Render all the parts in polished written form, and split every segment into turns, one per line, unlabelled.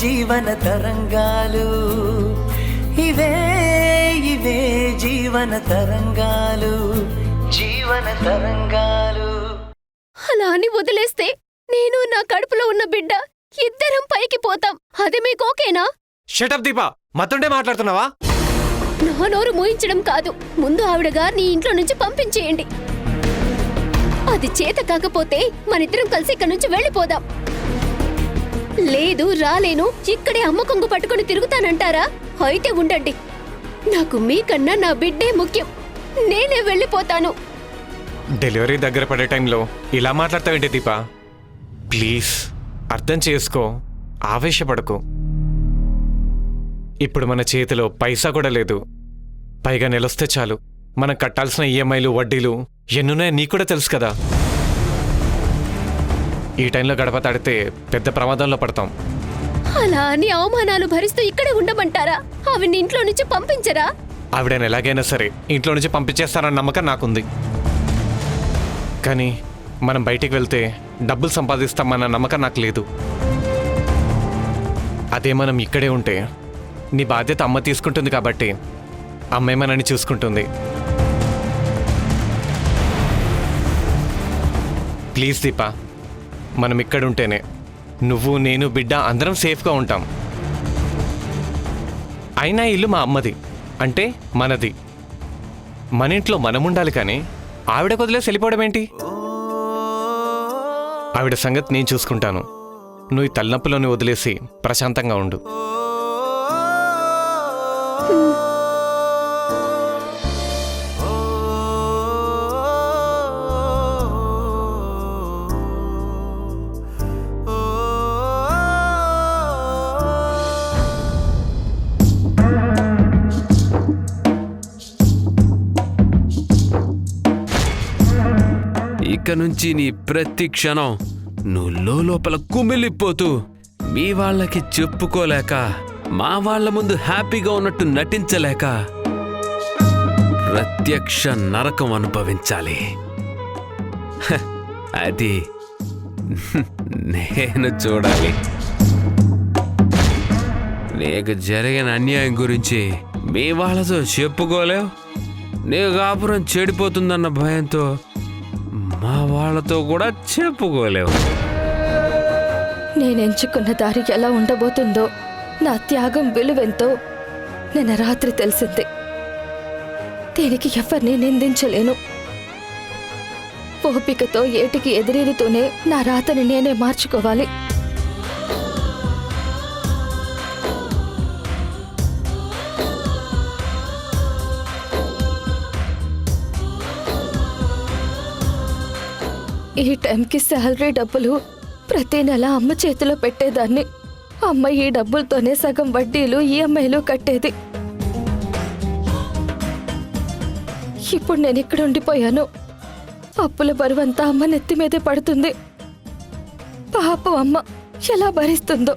జీవన తరంగాలు, ఇవే ఇవే జీవన తరంగాలు, జీవన తరంగాలు.
అలా అని వదిలేస్తే నేను నా కడుపులో ఉన్న బిడ్డ ఇద్దరం పైకి పోతాం. అది మీకు ఓకేనా?
షటప్ దీపా, మతుండే మాట్లాడుతున్నావా?
నా నోరు మూయించడం కాదు, ముందు ఆవిడ గారిని ఇంట్లో నుంచి పంపించేయండి. అది చేత కాకపోతే మనిద్దరం కలిసి ఇక్కడి నుంచి వెళ్ళిపోదాం. లేదు రాలేను, ఇక్కడే అమ్మ కొంగు పట్టుకుని తిరుగుతానంటారా? అయితే ఉండండి, నాకు మీకన్నా నా బిడ్డే ముఖ్యం. నేనే వెళ్ళిపోతాను.
డెలివరీ దగ్గర పడే టైంలో ఇలా మాట్లాడతావేంటి దీపా? ప్లీజ్ అర్థం చేసుకో, ఆవేశపడకు. ఇప్పుడు మన చేతిలో పైసా కూడా లేదు. పైగా నెలొస్తే చాలు మనం కట్టాల్సిన ఈఎంఐలు, వడ్డీలు ఎన్నున్నాయో నీకు కూడా తెలుసు కదా. ఈ టైంలో గడప తాడితే పెద్ద ప్రమాదంలో పడతాం.
అలా అని అవమానాలు భరిస్తూ ఇక్కడే ఉండమంటారా? ఆవిడ్ని ఇంట్లో నుంచి పంపించరా?
ఆవిడని ఎలాగైనా సరే ఇంట్లో నుంచి పంపించేస్తారన్న నమ్మకం నాకుంది. కానీ మనం బయటికి వెళ్తే డబ్బులు సంపాదిస్తామన్న నమ్మకం నాకు లేదు. అదే మనం ఇక్కడే ఉంటే నీ బాధ్యత అమ్మ తీసుకుంటుంది కాబట్టి అమ్మే మనని చూసుకుంటుంది. ప్లీజ్ దీపా, మనం ఇక్కడుంటేనే నువ్వు, నేను, బిడ్డ అందరం సేఫ్గా ఉంటాం. అయినా ఇల్లు మా అమ్మది, అంటే మనది. మన ఇంట్లో మనం ఉండాలి, కానీ ఆవిడ వదిలేసి వెళ్ళిపోవడం ఏంటి? ఆవిడ సంగతి నేను చూసుకుంటాను. నువ్వు ఈ తలనొప్పిలోని వదిలేసి ప్రశాంతంగా ఉండు.
ఇక నుంచి నీ ప్రతి క్షణం నువ్వు లోపల కుమిలిపోతూ మీ వాళ్ళకి చెప్పుకోలేక, మా వాళ్ళ ముందు హ్యాపీగా ఉన్నట్టు నటించలేక ప్రత్యక్ష నరకం అనుభవించాలి. అది నేను చూడాలి. నీకు జరిగిన అన్యాయం గురించి మీ వాళ్ళతో చెప్పుకోలేవు. నీ కాపురం చెడిపోతుందన్న భయంతో మా వాళ్ళతో కూడా చెప్పుకోలేవు.
నేనెంచుకున్న దారి ఎలా ఉండబోతుందో, నా త్యాగం విలువెంతో నిన్న రాత్రి తెలిసింది. దీనికి ఎవరిని నిందించలేను. ఓపికతో ఏటికి ఎదురీదుతూనే నా రాతని నేనే మార్చుకోవాలి. ఈ టైంకి శాలరీ డబ్బులు ప్రతి నెల అమ్మ చేతిలో పెట్టేదాన్ని. అమ్మ ఈ డబ్బులతోనే సగం వడ్డీలు, ఈఎంఐలు కట్టేది. ఇప్పుడు నేను ఇక్కడ ఉండిపోయాను. అప్పుల బరువంతా అమ్మ నెత్తి మీదే పడుతుంది. పాపం అమ్మ ఎలా భరిస్తుందో.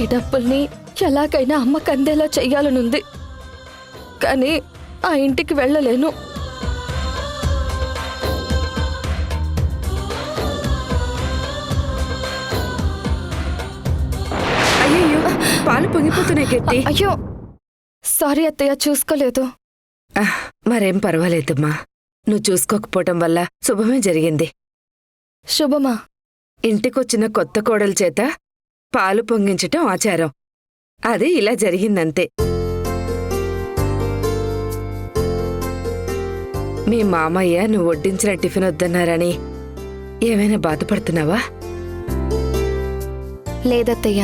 ఈ డబ్బుల్ని ఎలాగైనా అమ్మకు అందేలా చెయ్యాలనుంది, కానీ ఆ ఇంటికి వెళ్ళలేను.
పాలు పొంగిపోతున్నాయి కీర్తి.
అయ్యో సారీ అత్తయ్య, చూసుకోలేదు.
మరేం పర్వాలేదమ్మా, నువ్వు చూసుకోకపోవటం వల్ల శుభమే జరిగింది.
శుభమా?
ఇంటికొచ్చిన కొత్త కోడల చేత పాలు పొంగించటం ఆచారం. అది ఇలా జరిగిందంతే. మీ మామయ్య నువ్వు వడ్డించిన టిఫిన్ వద్దన్నారని ఏమైనా బాధపడుతున్నావా?
లేదత్తయ్య,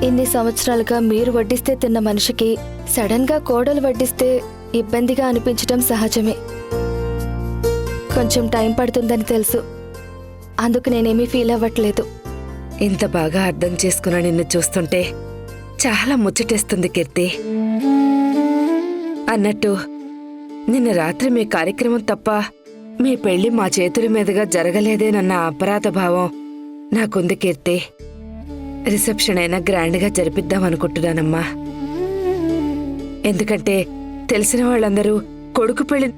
ఇన్ని సంవత్సరాలుగా మీరు వడ్డిస్తే తిన్న మనిషికి సడన్ గా కోడలు వడ్డిస్తే ఇబ్బందిగా అనిపించడం సహజమే. కొంచెం టైం పడుతుందని తెలుసు, అందుకు నేనేమీ ఫీల్ అవ్వట్లేదు.
ఇంత బాగా అర్థం చేసుకున్న నిన్ను చూస్తుంటే చాలా ముచ్చటేస్తుంది కీర్తి. అన్నట్టు నిన్న రాత్రి మీ కార్యక్రమం తప్ప మీ పెళ్లి మా చేతుల మీదుగా జరగలేదేనన్న అపరాధ భావం నాకుంది కీర్తి. రిసెప్షన్ అయినా గ్రాండ్గా జరిపిద్దామనుకుంటున్నానమ్మా. ఎందుకంటే తెలిసిన వాళ్ళందరూ కొడుకు పెళ్లి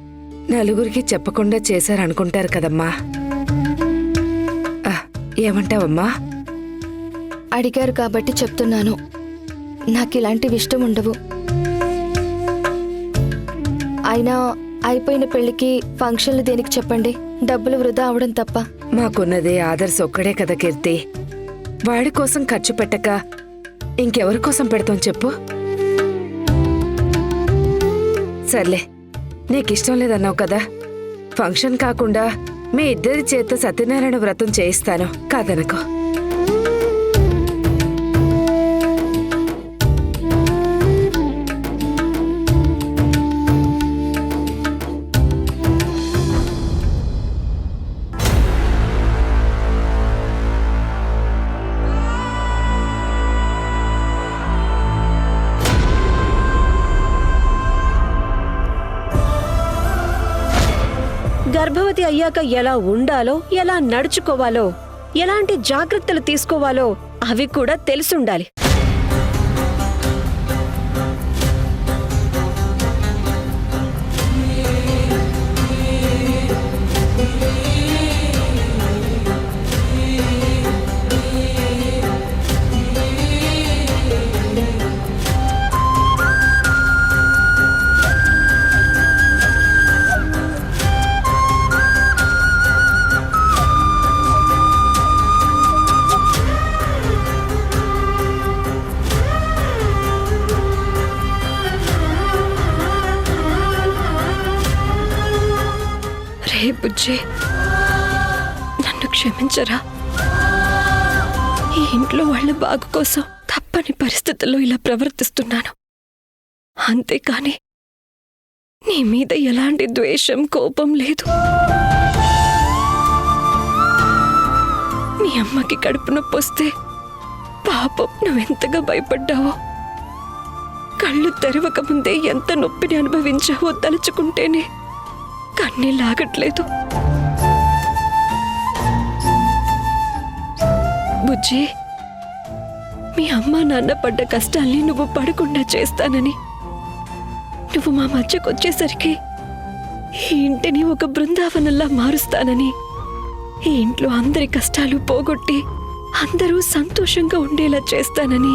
నలుగురికి చెప్పకుండా చేశారనుకుంటారు కదమ్మా. ఏమంటావమ్మా?
అడిగారు కాబట్టి చెప్తున్నాను. నాకిలాంటివి ఇష్టం ఉండవు. అయినా అయిపోయిన పెళ్లికి ఫంక్షన్లు దేనికి చెప్పండి? డబ్బులు వృధా అవడం తప్ప.
మాకున్నదే ఆదర్శ్ ఒక్కడే కదా కీర్తి. వాడి కోసం ఖర్చు పెట్టక ఇంకెవరి కోసం పెడతాం చెప్పు? సర్లే, నీకిష్టం లేదన్నావు కదా, ఫంక్షన్ కాకుండా మీ ఇద్దరి చేత సత్యనారాయణ వ్రతం చేయిస్తాను, కాదనకో.
గర్భవతి అయ్యాక ఎలా ఉండాలో, ఎలా నడుచుకోవాలో, ఎలాంటి జాగ్రత్తలు తీసుకోవాలో అవి కూడా తెలిసుండాలి. రే బుజ్జి, నన్ను క్షమించరా. ఈ ఇంట్లో వాళ్ళ బాగు కోసం తప్పని పరిస్థితుల్లో ఇలా ప్రవర్తిస్తున్నాను. అంతేకాని నీ మీద ఎలాంటి ద్వేషం, కోపం లేదు. మీ అమ్మకి కడుపు నొప్పి వస్తే పాపం నువ్వెంతగా భయపడ్డావో, కళ్ళు తెరవక ముందే ఎంత నొప్పిని అనుభవించావో తలుచుకుంటేనే కన్నీళ్ళాగట్లేదు. బుజ్జి, మీ అమ్మ నాన్న పడ్డ కష్టాల్ని నువ్వు పడకుండా చేస్తానని, నువ్వు మా మధ్యకొచ్చేసరికి ఈ ఇంటిని ఒక బృందావనంలా మారుస్తానని, ఈ ఇంట్లో అందరి కష్టాలు పోగొట్టి అందరూ సంతోషంగా ఉండేలా చేస్తానని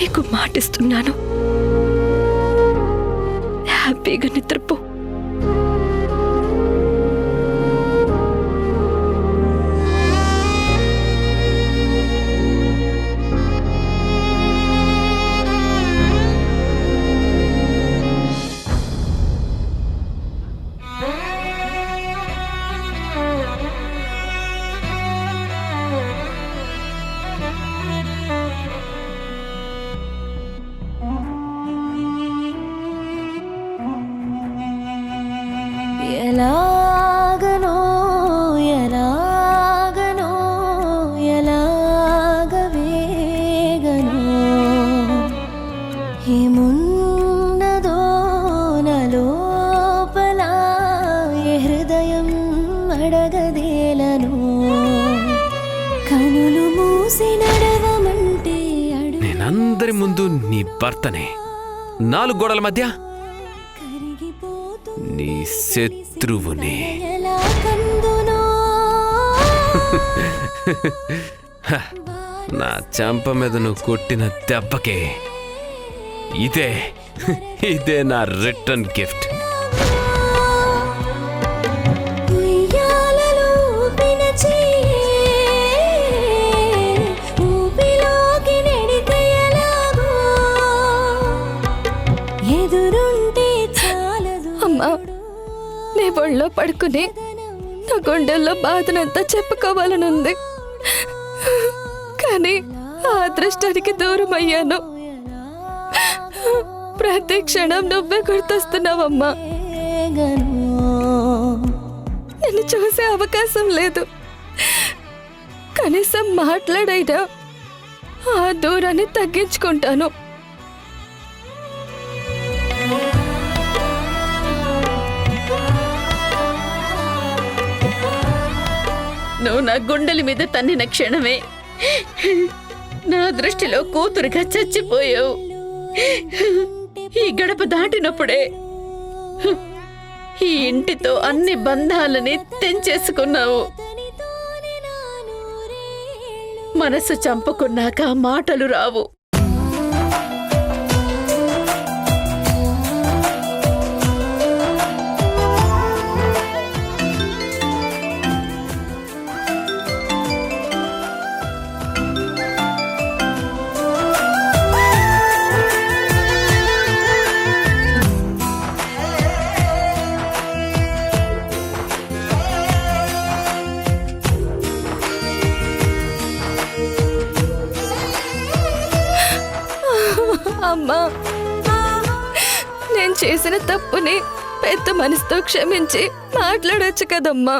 నీకు మాటిస్తున్నాను. హ్యాపీగా నిద్రపో.
ఎలాగనో ఎలాగనో ఎలాగవేగనో ఏమున్నదో నలోపల ఏ హృదయం అడగదేలను. కనులు మూసి నడవమంటే
నేనందరి ముందు నీ భర్తనే, 4 గోడల మధ్య నీ శత్రువుని. నా చెంప మీద నువ్వు కొట్టిన దెబ్బకే ఇదే నా రిటర్న్ గిఫ్ట్.
అమ్మా, నీ ఒళ్ళో పడుకుని నా గుండెల్లో బాధనంతా చెప్పుకోవాలనుంది. కానీ ఆ అదృష్టానికి దూరం అయ్యాను. ప్రతి క్షణం నువ్వే గుర్తొస్తున్నావమ్మా. నిన్ను చూసే అవకాశం లేదు. కనీసం మాట్లాడైనా ఆ దూరాన్ని తగ్గించుకుంటాను.
నువ్వు నా గుండెల మీద తన్నిన క్షణమే నా దృష్టిలో కూతురుగా చచ్చిపోయావు. ఈ గడప దాటినప్పుడే
ఈ ఇంటితో అన్ని బంధాలని తెంచేసుకున్నావు. మనసు చంపుకున్నాక మాటలు రావు.
అమ్మా, నేను చేసిన తప్పుని పెద్ద మనసుతో క్షమించి మాట్లాడొచ్చు కదమ్మా.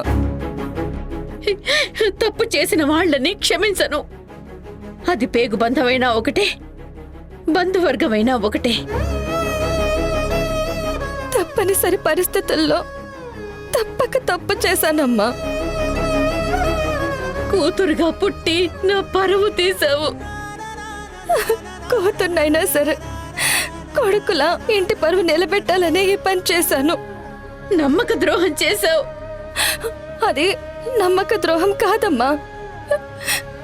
తప్పు చేసిన వాళ్ళని క్షమించను. అది పేగు బంధమైనా ఒకటే, బంధువర్గమైనా ఒకటే.
తప్పనిసరి పరిస్థితుల్లో తప్పక తప్పు చేశానమ్మా.
కూతురుగా పుట్టి నా పరువు తీసావు.
కూతుర్నైనా సరే కొడుకులా ఇంటి పరువు నిలబెట్టాలనే ఈ పని చేశాను.
నమ్మక ద్రోహం చేశావు.
అది నమ్మక ద్రోహం కాదమ్మా,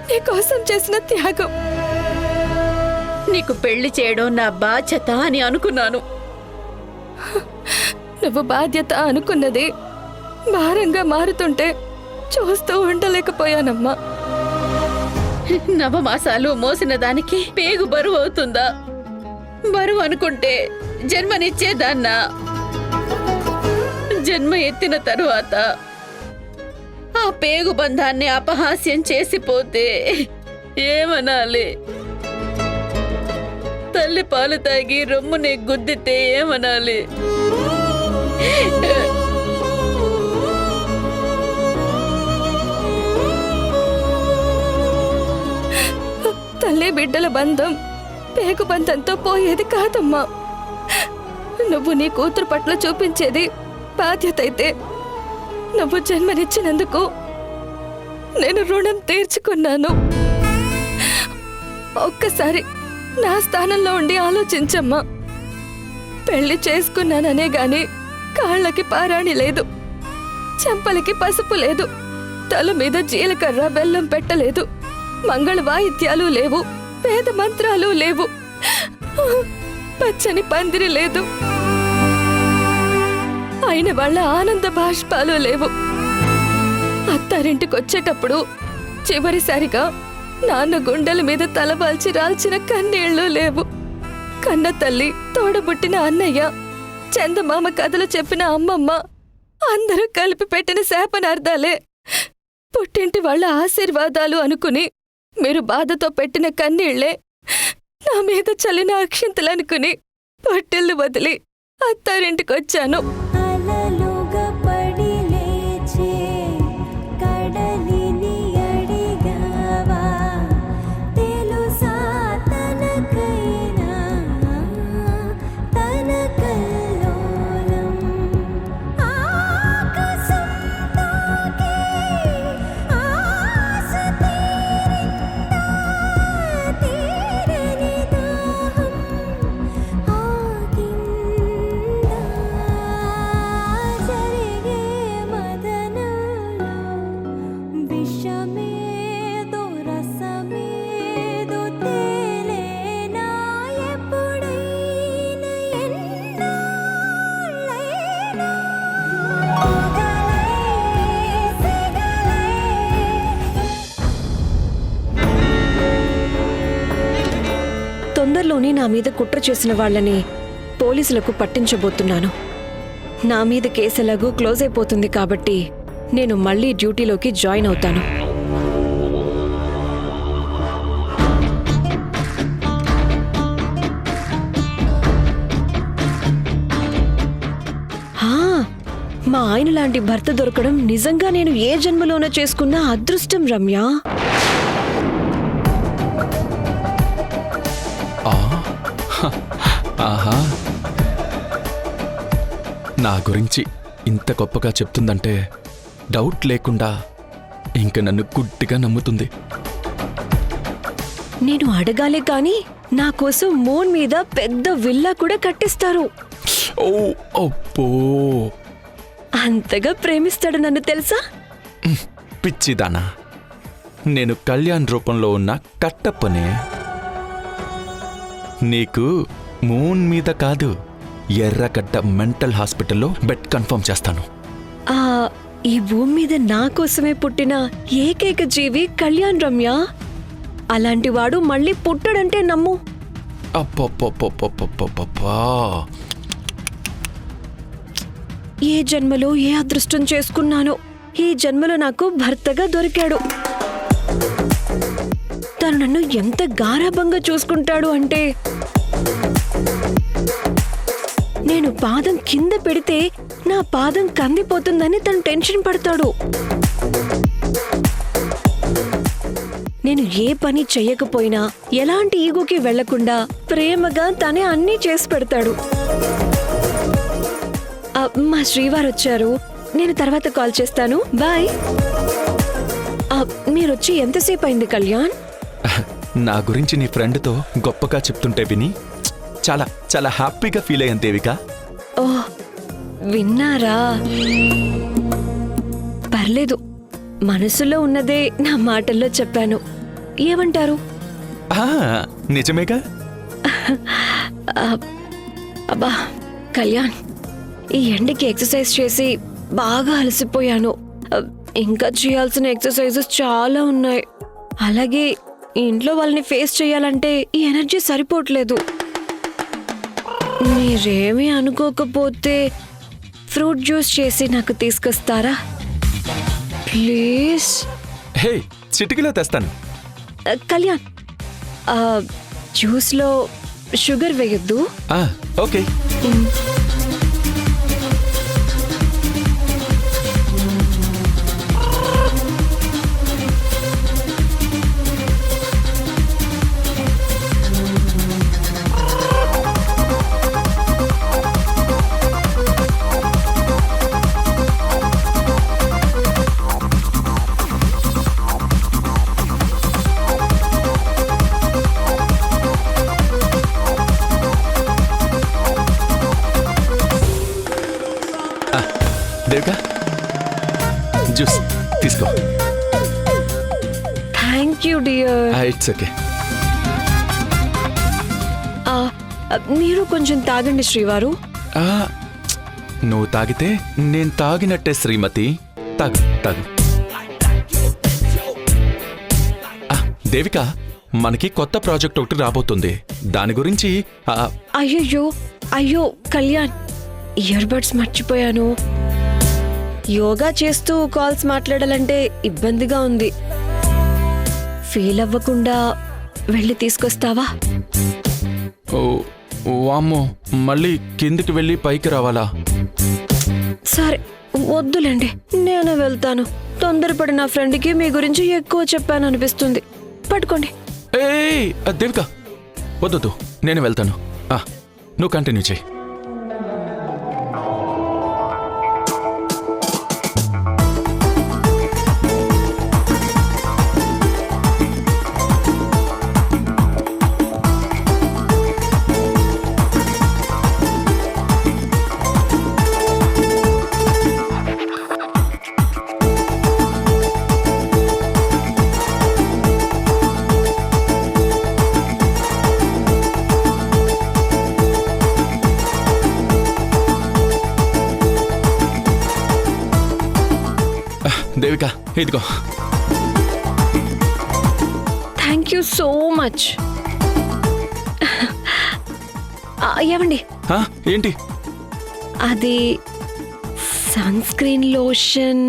నీకోసం చేసిన త్యాగం.
నీకు పెళ్లి చేయడం నా బాధ్యత అని అనుకున్నాను.
నువ్వు బాధ్యత అనుకున్నది భారంగా మారుతుంటే చూస్తూ ఉండలేకపోయానమ్మా.
నవమాసాలు మోసిన దానికి పేగు బరువు అవుతుందా? బరువు అనుకుంటే జన్మనిచ్చేదాన్నా? జన్మ ఎత్తిన తరువాత ఆ పేగు బంధాన్ని అపహాస్యం చేసిపోతే ఏమనాలి? తల్లి పాలు తాగి రొమ్ముని గుద్దితే ఏమనాలి?
తల్లి బిడ్డల బంధం పేగు బంధంతో పోయేది కాదమ్మా. నువ్వు నీ కూతురు పట్ల చూపించేది బాధ్యత అయితే నువ్వు జన్మనిచ్చినందుకు నేను రుణం తీర్చుకున్నాను. ఒక్కసారి నా స్థానంలో ఉండి ఆలోచించమ్మా. పెళ్లి చేసుకున్నాననే గాని కాళ్ళకి పారాణి లేదు, చెంపలకి పసుపు లేదు, తల మీద జీలకర్ర బెల్లం పెట్టలేదు, మంగళ వాయిద్యాలు లేవు, వేద మంత్రాలు లేవు, పచ్చని పందిరి లేదు, అయిన వాళ్ళ ఆనంద బాష్పాలు లేవు. అత్తారింటికొచ్చేటప్పుడు చివరిసారిగా నాన్న గుండెల మీద తలవాల్చి రాల్చిన కన్నీళ్లు లేవు. కన్న తల్లి, తోడబుట్టిన అన్నయ్య, చందమామ కథలు చెప్పిన అమ్మమ్మ అందరూ కలిపి పెట్టిన శాపనార్థాలే పుట్టింటి వాళ్ళ ఆశీర్వాదాలు అనుకుని మీరు బాధతో పెట్టిన కన్నీళ్లే నా మీద చల్లిన అక్షింతలనుకుని పొట్టెళ్ళు వదిలి అత్తారింటికొచ్చాను.
అలలుగా పడి లేచే కడలిని అడిగావా? తెలుసా తనకైనా తన కల్లోలం ఆకాశం తాకే ఆశ తీరిందా? తీరని దాహం ఆగిందా? జరిగే మదనంలో విషమేదో రసమేదో తేలేనా? ఎప్పుడైనా ఎన్నాళ్ళైనా మొగలై సెగలై
తొందరలోనే నా మీద కుట్ర చేసిన వాళ్ళని పోలీసులకు పట్టించబోతున్నాను. నా మీద కేసులాగూ క్లోజ్ అయిపోతుంది కాబట్టి నేను మళ్ళీ డ్యూటీలోకి జాయిన్ అవుతాను. మా ఆయన లాంటి భర్త దొరకడం నిజంగా నేను ఏ జన్మలోనో చేసుకున్న అదృష్టం రమ్య.
ఆహా, నా గురించి ఇంత గొప్పగా చెప్తుందంటే డౌట్ లేకుండా ఇంక నన్ను గుడ్డిగా నమ్ముతుంది.
నేను అడగాలే కానీ నా కోసం మూన్ మీద పెద్ద విల్లా కూడా కట్టిస్తారు.
ఓ అబ్బో,
అంతగా ప్రేమిస్తాడు నన్ను తెలుసా?
పిచ్చిదానా, నేను కళ్యాణ్ రూపంలో ఉన్న కట్టప్పనే. నీకు మూన్ మీద కాదు, ఎర్రగడ్డ మెంటల్ హాస్పిటల్లో బెడ్ కన్ఫర్మ్ చేస్తాను.
ఆ ఈ భూమి మీద నా కోసమే పుట్టిన ఏకైక జీవి కళ్యాణ్ రమ్య. అలాంటి వాడు మళ్ళీ పుట్టడంటే నమ్ము.
అప్పప్పప్పప్పప్పప్పా.
ఏ జన్మలో ఏ అదృష్టం చేసుకున్నానో ఈ జన్మలో నాకు భర్తగా దొరికాడు. తను నన్ను ఎంత గారాబంగా చూసుకుంటాడు అంటే, నేను పాదం కింద పెడితే నా పాదం కందిపోతుందని తను టెన్షన్ పడతాడు. నేను ఏ పని చెయ్యకపోయినా ఎలాంటి ఈగోకి వెళ్లకుండా ప్రేమగా తనే అన్నీ చేసి పెడతాడు. మా శ్రీవారు వచ్చారు, నేను తర్వాత కాల్ చేస్తాను. బాయ్. మీరొచ్చి ఎంతసేపు అయింది కళ్యాణ్?
నా గురించి నీ ఫ్రెండ్తో గొప్పగా చెప్తుంటే విని చాలా చాలా హ్యాపీగా ఫీల్ అయ్యాను దేవిక.
ఓ విన్నారా? పర్లేదు, మనసులో ఉన్నదే నా మాటల్లో చెప్పాను. ఏమంటారు?
ఆ, నిజమేగా.
అబ్బా కళ్యాణ్, ఈ ఎండకి ఎక్సర్సైజ్ చేసి బాగా అలసిపోయాను. ఇంకా చేయాల్సిన ఎక్సర్సైజెస్ చాలా ఉన్నాయి. అలాగే ఇంట్లో వాళ్ళని ఫేస్ చేయాలంటే ఈ ఎనర్జీ సరిపోవట్లేదు. మీరేమీ అనుకోకపోతే ఫ్రూట్ జ్యూస్ చేసి నాకు తీసుకొస్తారా ప్లీజ్?
హే, చిటికలో తెస్తాను.
కళ్యాణ్, జ్యూస్లో షుగర్ వేయొద్దు.
ఓకే. దేవిక, జ్యూస్ తీసుకో.
Thank you dear.
It's okay.
మీరు కొంచెం తాగండి శ్రీవారు.
నువ్వు తాగితే నేను తాగినట్టే శ్రీమతి. తాగు తాగు. దేవిక, మనకి కొత్త ప్రాజెక్ట్ ఒకటి రాబోతుంది. దాని గురించి
అయ్యో కళ్యాణ్, ఇయర్ బడ్స్ మర్చిపోయాను. యోగా చేస్తూ కాల్స్ మాట్లాడాలంటే ఇబ్బందిగా ఉంది. ఫీల్ అవ్వకుండా వెళ్ళి తీసుకొస్తావా?
వామ్మో, మళ్ళీ కిందికి వెళ్ళి పైకి రావాలా?
సరే వద్దులేండి, నేనే వెళ్తాను. తొందరపడి నా ఫ్రెండ్కి మీ గురించి ఎక్కువ చెప్పాను అనిపిస్తుంది. పట్టుకోండి.
దేవిక, వద్దు, నేను వెళ్తాను. నువ్వు కంటిన్యూ చేయి. దేవిక, ఇదిగో.
Thank you so much. ఏమండి,
ఏంటి
అది సన్ స్క్రీన్ లోషన్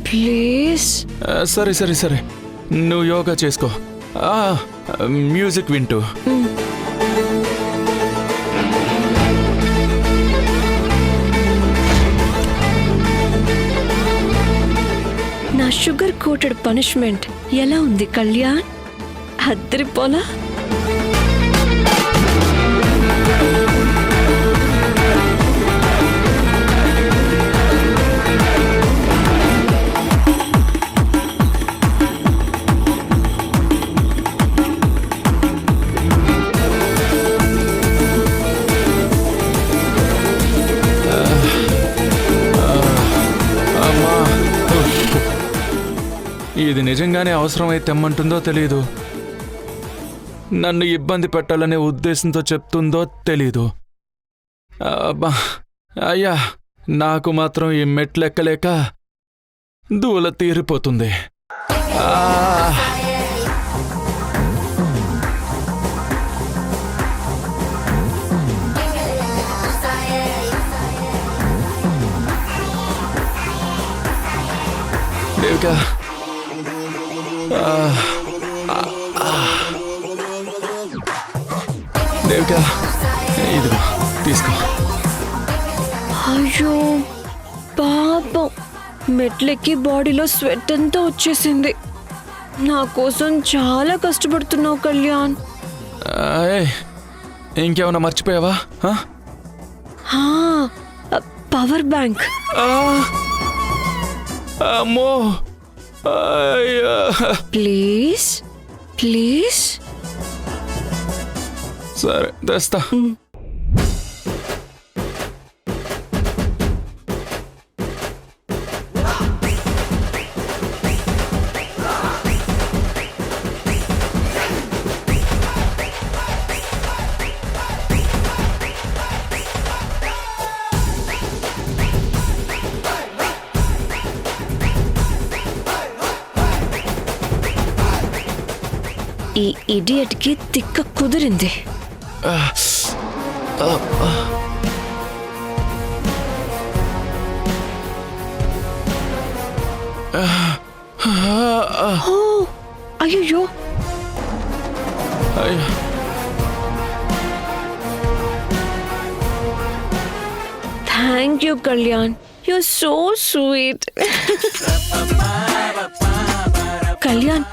ప్లీజ్.
సరే సరే సరే, నువ్వు యోగా చేసుకో, మ్యూజిక్ వింటూ.
నా షుగర్ కోటెడ్ పనిష్మెంట్ ఎలా ఉంది కళ్యాణ్? అద్దరిపోలా?
ఇది నిజంగానే అవసరమై తెమ్మంటుందో తెలీదు, నన్ను ఇబ్బంది పెట్టాలనే ఉద్దేశంతో చెప్తుందో తెలీదు. అబ్బా, అయ్యా, నాకు మాత్రం ఈ మెట్లెక్కలేక దూల తీరిపోతుంది. దేవికా, దేవికా, ఇదిగో తీసుకో.
అయ్యో పాపం, మెట్లెక్కి బాడీలో స్వెట్ అంతా వచ్చేసింది. నా కోసం చాలా కష్టపడుతున్నావు కళ్యాణ్.
ఏయ్, ఇంకేమన్నా మర్చిపోయావా?
హా, పవర్ బ్యాంక్.
అమ్మో, అయ్యా.
Please please.
సరే, తెస్తా.
ఈ ఇడియట్ కి తిక్క కుదిరింది. అయ్యో, thank you Kalyan, you so sweet. Kalyan,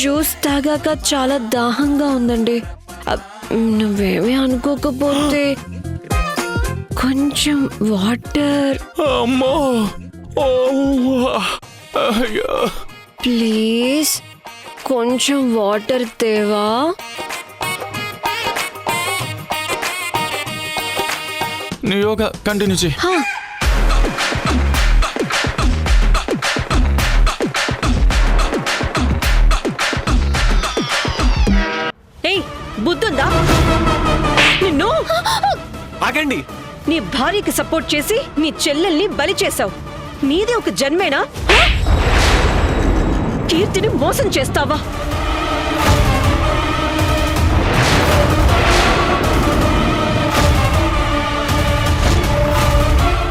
juice తాగాక చాలా దాహంగా ఉందండి. నువ్వేమీ అనుకోకపోతే కొంచెం వాటర్.
అమ్మో, అయ్యో,
ప్లీజ్ కొంచెం వాటర్ తేవా?
నీ యోగా కంటిన్యూ చేయి.
బుద్ధుందా నిన్ను?
ఆగండి.
నీ భార్యకి సపోర్ట్ చేసి నీ చెల్లెల్ని బలి చేశావు. నీది ఒక జన్మేనా? కీర్తిని మోసం చేస్తావా?